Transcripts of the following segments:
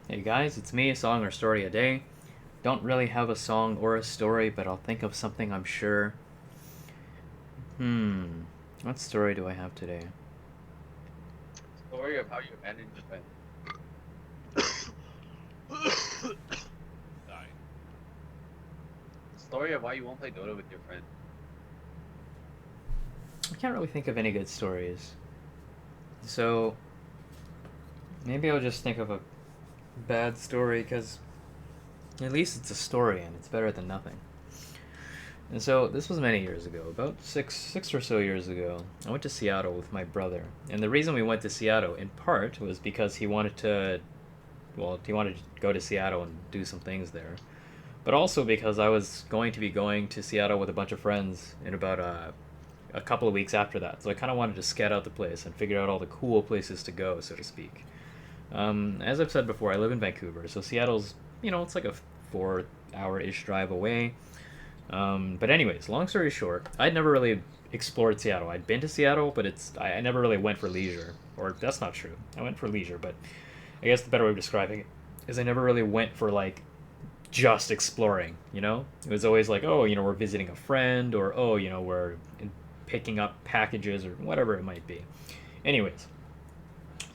Hey guys, it's me, a song or story a day. Don't really have a song or a story, but I'll think of something, I'm sure. Hmm, what story do I have today? Story of how you abandoned your friend. Sorry. Story of why you won't play Dota with your friend. I can't really think of any good stories. So, maybe I'll just think of a bad story, because at least it's a story and it's better than nothing. And so, this was many years ago, about six or so years ago. I went to Seattle with my brother. And the reason we went to Seattle, in part, was because he wanted to go to Seattle and do some things there. But also because I was going to be going to Seattle with a bunch of friends in about a couple of weeks after that. So I kind of wanted to scout out the place and figure out all the cool places to go, so to speak. As I've said before, I live in Vancouver, so Seattle's, it's like a 4 hour ish drive away. But anyways, long story short, I'd never really explored Seattle. I'd been to Seattle, but I never really went for leisure. Or that's not true. I went for leisure, but I guess the better way of describing it is I never really went for like just exploring. It was always like, oh, we're visiting a friend, or oh, we're picking up packages or whatever it might be. Anyways,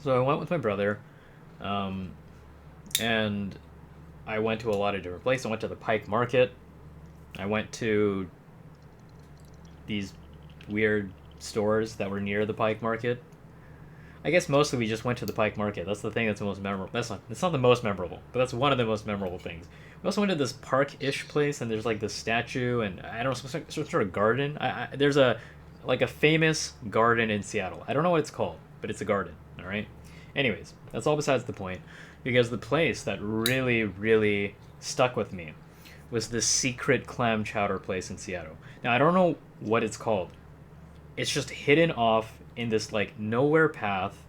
so I went with my brother, um, and I went to a lot of different places. I went to the Pike Market. I went to these weird stores that were near the Pike Market. I guess mostly we just went to the Pike Market. That's the thing that's the most memorable. That's not the most memorable, but that's one of the most memorable things. We also went to this park-ish place, and there's like this statue, and I don't know, some sort of garden. There's a famous garden in Seattle. I don't know what it's called, but it's a garden. All right. Anyways, that's all besides the point, because the place that really, really stuck with me was this secret clam chowder place in Seattle. Now I don't know what it's called. It's just hidden off in this like nowhere path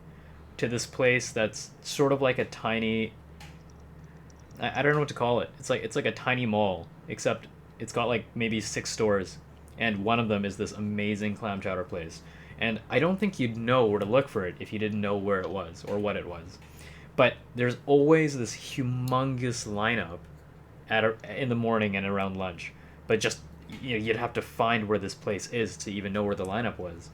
to this place that's sort of like a tiny, I don't know what to call it. It's like a tiny mall, except it's got like maybe 6 stores, and one of them is this amazing clam chowder place. And I don't think you'd know where to look for it if you didn't know where it was or what it was. But there's always this humongous lineup in the morning and around lunch. But just you'd have to find where this place is to even know where the lineup was.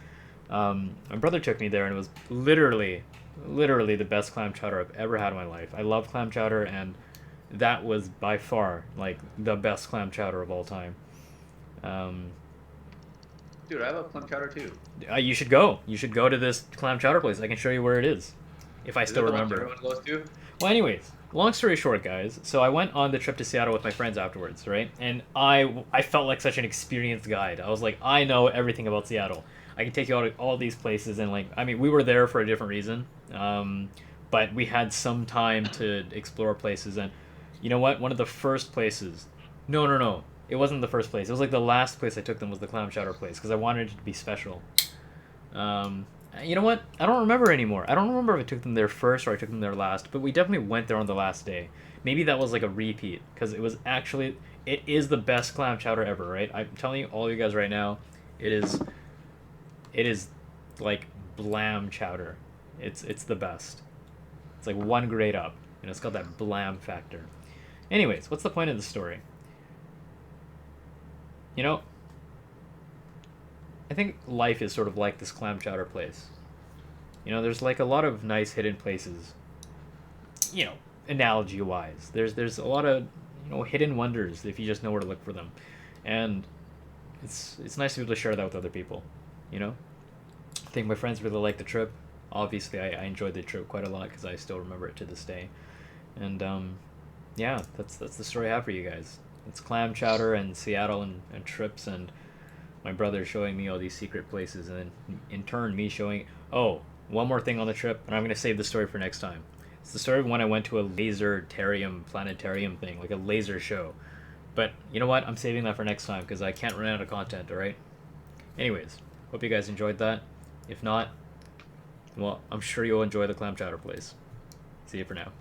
My brother took me there, and it was literally the best clam chowder I've ever had in my life. I love clam chowder, and that was by far like the best clam chowder of all time. Um, Dude, I have a clam chowder too. you should go. You should go to this clam chowder place. I can show you where it is, if I Is still it the one remember. everyone goes to? Well, anyways, long story short, guys. So I went on the trip to Seattle with my friends afterwards, right? And I felt like such an experienced guide. I was like, I know everything about Seattle. I can take you out to all these places, and like, I mean, we were there for a different reason, but we had some time to explore places. And you know what? One of the first places. No, no, no. It wasn't the first place. It was like the last place I took them was the clam chowder place because I wanted it to be special. Um, you know what? I don't remember anymore. I don't remember if I took them there first or I took them there last, but we definitely went there on the last day. Maybe that was like a repeat because it is the best clam chowder ever, right? I'm telling you, all you guys right now, it is it is like blam chowder. It's the best. It's like one grade up, and it's got that blam factor. Anyways, what's the point of the story? You know, I think life is sort of like this clam chowder place. There's like a lot of nice hidden places. You know, Analogy wise, there's a lot of hidden wonders if you just know where to look for them, and it's nice to be able to share that with other people. You know, I think my friends really liked the trip. Obviously, I enjoyed the trip quite a lot because I still remember it to this day. And yeah, that's the story I have for you guys. It's clam chowder and Seattle and trips and my brother showing me all these secret places, and then in turn me showing. Oh, one more thing on the trip, and I'm gonna save the story for next time. It's the story of when I went to a lasertarium planetarium thing, like a laser show. But you know what? I'm saving that for next time because I can't run out of content. All right. Anyways, hope you guys enjoyed that. If not, well, I'm sure you'll enjoy the clam chowder place. See you for now.